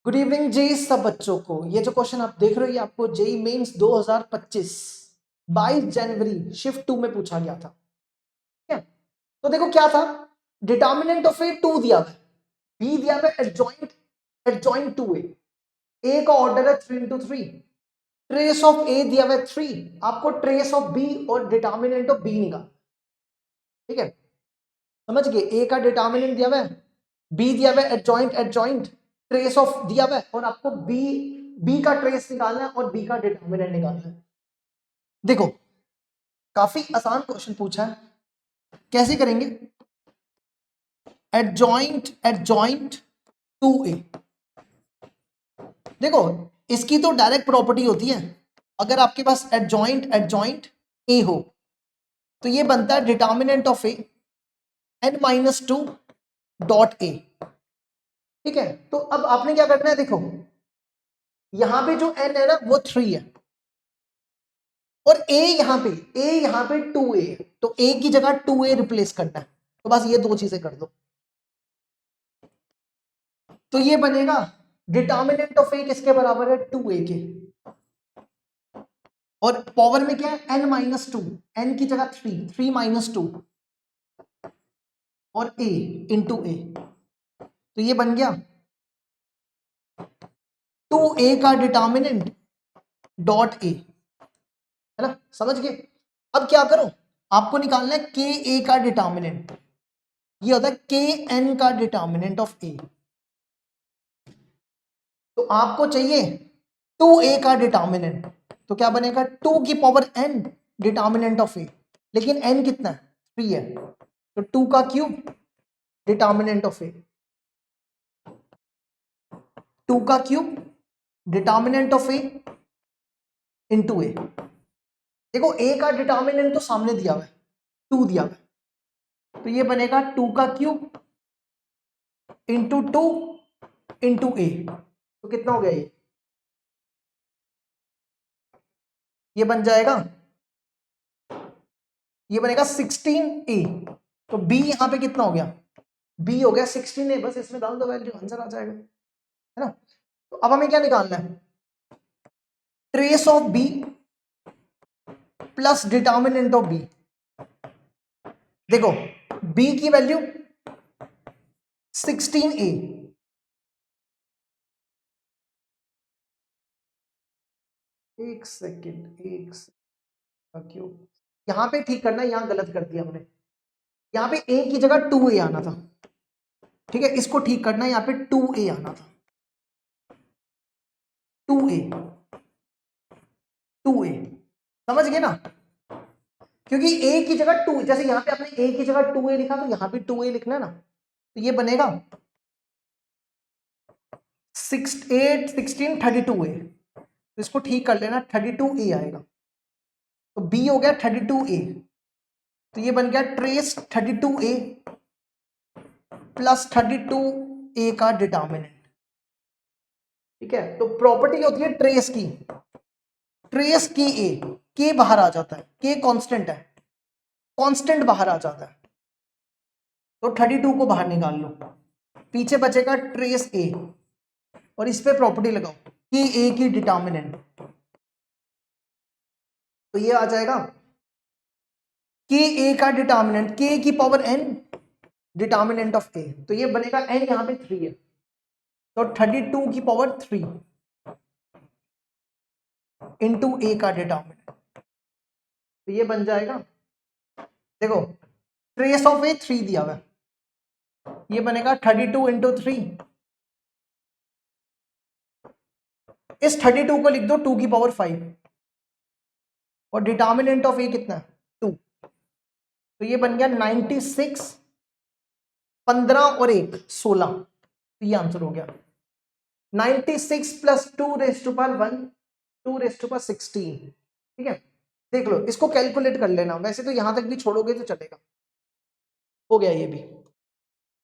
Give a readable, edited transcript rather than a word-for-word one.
Good evening जी सब बच्चों को। ये जो क्वेश्चन आप देख रहे हो ये आपको जेई मेंस 2025 22 जनवरी शिफ्ट 2 में पूछा गया था। ठीक है, तो देखो क्या था, डिटर्मिनेंट ऑफ ए 2 दिया हुआ है, बी दिया हुआ है एडजॉइंट टू ए का ऑर्डर है 3 × 3, ट्रेस ऑफ ए दिया हुआ है 3, आपको ट्रेस ऑफ बी और डिटर्मिनेंट ऑफ बी निकाल। ठीक है, समझ गए, ए का डिटर्मिनेंट दिया हुआ है, बी दिया हुआ है एडजॉइंट, ट्रेस ऑफ दिया हुआ है और आपको बी का ट्रेस निकालना है और बी का डिटर्मिनेंट निकालना है। देखो काफी आसान क्वेश्चन पूछा है, कैसे करेंगे, एडजॉइंट टू ए। देखो इसकी तो डायरेक्ट प्रॉपर्टी होती है, अगर आपके पास एडजॉइंट ए हो तो ये बनता है determinant of A n-2 dot A. ठीक है, तो अब आपने क्या करना है, देखो यहां पे जो n है ना वो 3 है और a यहां पे 2a है, तो a की जगह 2a रिप्लेस करना है, तो बस ये दो चीजें कर दो। तो ये बनेगा डिटर्मिनेंट ऑफ a किसके बराबर है, 2a के, और पावर में क्या है n-2, n की जगह 3 - 2 और a इंटू a, तो ये बन गया 2a का डिटर्मिनेंट डॉट a, है ना, समझ गए। अब क्या करो, आपको निकालना है के ए का डिटर्मिनेंट, ये होता है के एन का डिटर्मिनेंट ऑफ ए। तो आपको चाहिए 2a का डिटर्मिनेंट, तो क्या बनेगा 2 की पावर n डिटर्मिनेंट ऑफ ए, लेकिन n कितना है 3 है, तो 2 का क्यूब डिटर्मिनेंट ऑफ ए, 2 का cube determinant of A into A. देखो a का डिटर्मिनेंट तो सामने दिया हुआ है, 2 दिया हुआ है, तो ये बनेगा 2 का क्यूब इंटू 2 इंटू ए, तो कितना हो गया ये बन जाएगा, ये बनेगा 16a। तो b यहां पे कितना हो गया, b हो गया 16a, बस इसमें डाल दो वैल्यू, आंसर आ जाएगा, है ना। तो अब हमें क्या निकालना है, trace of b plus determinant of b। देखो b की वैल्यू 16a, एक सेकेंड क्यों, यहां पे ठीक करना है, यहां गलत कर दिया हमने, यहां पे a की जगह 2a आना था। ठीक है, इसको ठीक करना है, यहां पे 2a आना था, 2a समझ गए ना, क्योंकि a की जगह 2, जैसे यहां पे आपने a की जगह 2a लिखा तो यहां भी 2a लिखना है ना, तो ये बनेगा 32a, तो इसको ठीक कर लेना, 32a आएगा, तो b हो गया 32a, तो ये बन गया ट्रेस 32a प्लस 32a का डिटर्मिनेंट। ठीक है, तो प्रॉपर्टी होती है ट्रेस की a, के बाहर आ जाता है, के कांस्टेंट है, कांस्टेंट बाहर आ जाता है, तो 32 को बाहर निकाल लो, पीछे बचेगा ट्रेस a, और इस पे प्रॉपर्टी लगाओ कि a की डिटर्मिनेंट, तो ये आ जाएगा कि a का डिटर्मिनेंट k की power n determinant of a, तो ये बनेगा n यहां पे 3 है, तो 32 की पावर 3 इंटू a का डिटर्मिनेंट, तो ये बन जाएगा, देखो ट्रेस ऑफ a 3 दिया हुआ है, ये बनेगा 32 इंटू 3, इस 32 को लिख दो 2 की पावर 5, और डिटर्मिनेंट ऑफ a कितना है 2, तो ये बन गया 96, 15 और 1 16, तो ये आंसर हो गया 96 plus 2 raise to power 1 2 raise to power 16। ठीक है, देख लो, इसको कैलकुलेट कर लेना, वैसे तो यहां तक भी छोड़ोगे तो चलेगा, हो गया ये भी।